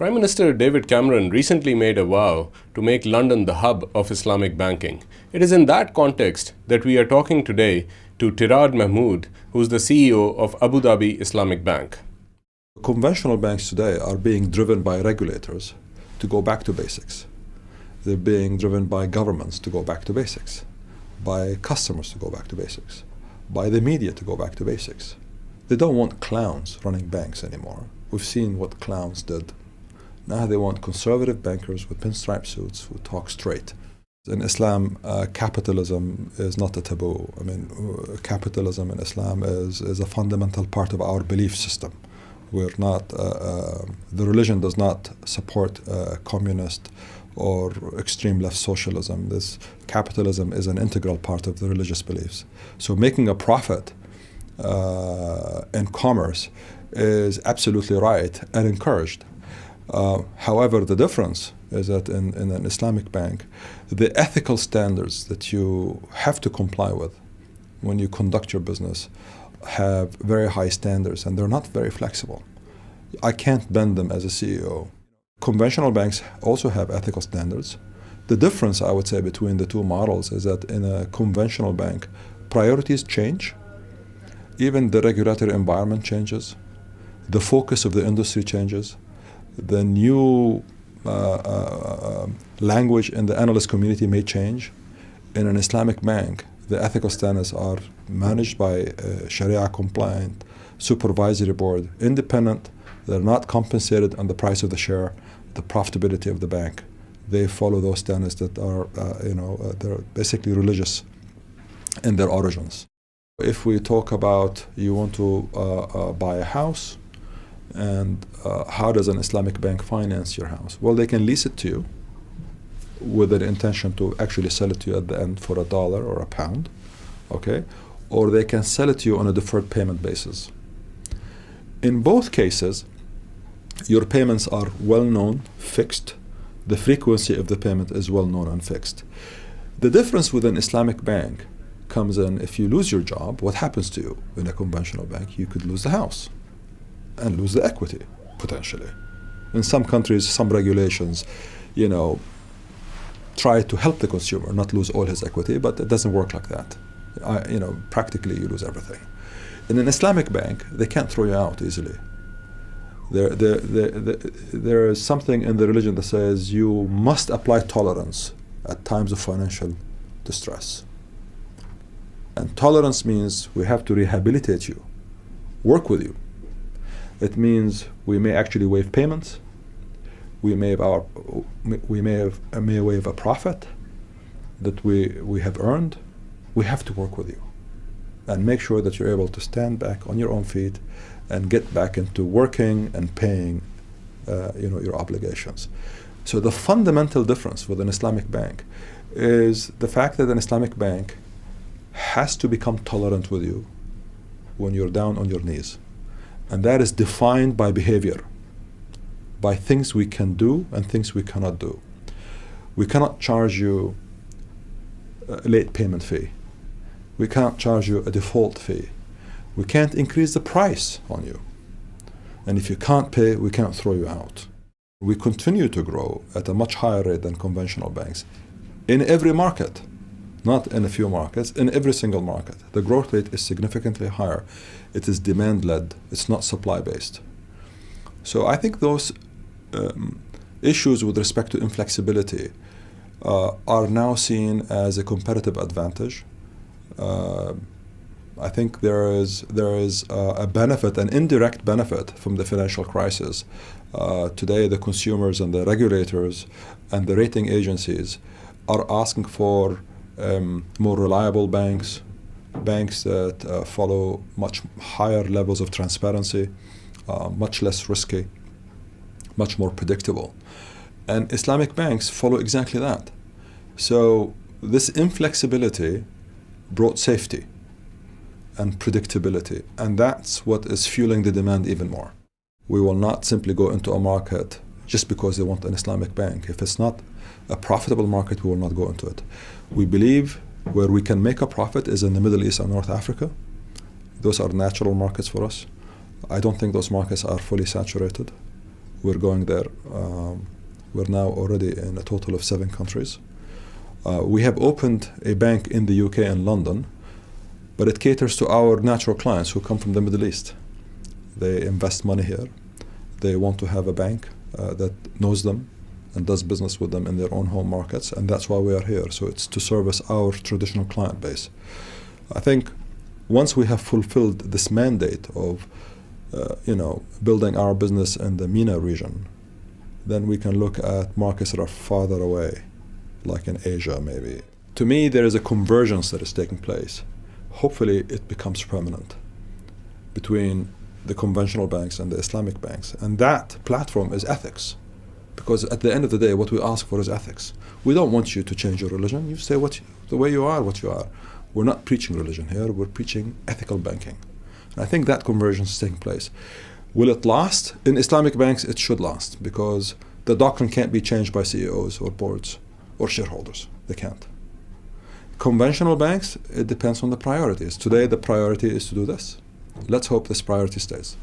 Prime Minister David Cameron recently made a vow to make London the hub of Islamic banking. It is in that context that we are talking today to Tirad Mahmoud, who is the CEO of Abu Dhabi Islamic Bank. Conventional banks today are being driven by regulators to go back to basics. They're being driven by governments to go back to basics, by customers to go back to basics, by the media to go back to basics. They don't want clowns running banks anymore. We've seen what clowns did. Now they want conservative bankers with pinstripe suits who talk straight. In Islam, capitalism is not a taboo. I mean, capitalism in Islam is a fundamental part of our belief system. We're not, the religion does not support communist or extreme left socialism. This capitalism is an integral part of the religious beliefs. So making a profit in commerce is absolutely right and encouraged. However, the difference is that in an Islamic bank, the ethical standards that you have to comply with when you conduct your business have very high standards, and they're not very flexible. I can't bend them as a CEO. Conventional banks also have ethical standards. The difference, I would say, between the two models is that in a conventional bank, priorities change. Even the regulatory environment changes. The focus of the industry changes. The new language in the analyst community may change. In an Islamic bank, the ethical standards are managed by a Sharia-compliant supervisory board, independent. They're not compensated on the price of the share, the profitability of the bank. They follow those standards that are, they're basically religious in their origins. If we talk about you want to buy a house, and how does an Islamic bank finance your house? Well, they can lease it to you with an intention to actually sell it to you at the end for $1 or £1, okay? Or they can sell it to you on a deferred payment basis. In both cases, your payments are well known, fixed. The frequency of the payment is well known and fixed. The difference with an Islamic bank comes in if you lose your job. What happens to you? In a conventional bank, you could lose the house and lose the equity, potentially. In some countries, some regulations, try to help the consumer not lose all his equity, but it doesn't work like that. Practically you lose everything. In an Islamic bank, they can't throw you out easily. There is something in the religion that says you must apply tolerance at times of financial distress. And tolerance means we have to rehabilitate you, work with you. It means we may actually waive payments. We may waive a profit that we have earned. We have to work with you and make sure that you're able to stand back on your own feet and get back into working and paying your obligations. So the fundamental difference with an Islamic bank is the fact that an Islamic bank has to become tolerant with you when you're down on your knees. And that is defined by behavior, by things we can do and things we cannot do. We cannot charge you a late payment fee. We cannot charge you a default fee. We can't increase the price on you. And if you can't pay, we cannot throw you out. We continue to grow at a much higher rate than conventional banks in every market. Not in a few markets, in every single market. The growth rate is significantly higher. It is demand-led, it's not supply-based. So I think those issues with respect to inflexibility are now seen as a competitive advantage. I think there is a benefit, an indirect benefit from the financial crisis. Today the consumers and the regulators and the rating agencies are asking for more reliable banks that follow much higher levels of transparency, much less risky, much more predictable. And Islamic banks follow exactly that. So this inflexibility brought safety and predictability, and that's what is fueling the demand even more. We will not simply go into a market just because they want an Islamic bank. If it's not a profitable market, we will not go into it. We believe where we can make a profit is in the Middle East and North Africa. Those are natural markets for us. I don't think those markets are fully saturated. We're going there. We're now already in a total of 7 countries. We have opened a bank in the UK and London, but it caters to our natural clients who come from the Middle East. They invest money here. They want to have a bank that knows them and does business with them in their own home markets, and that's why we are here. So it's to service our traditional client base. I think once we have fulfilled this mandate of building our business in the MENA region, then we can look at markets that are farther away, like in Asia maybe. To me, there is a convergence that is taking place. Hopefully it becomes permanent between the conventional banks and the Islamic banks. And that platform is ethics. Because at the end of the day, what we ask for is ethics. We don't want you to change your religion. You stay the way you are, what you are. We're not preaching religion here. We're preaching ethical banking. And I think that convergence is taking place. Will it last? In Islamic banks, it should last, because the doctrine can't be changed by CEOs or boards or shareholders. They can't. Conventional banks, it depends on the priorities. Today, the priority is to do this. Let's hope this priority stays.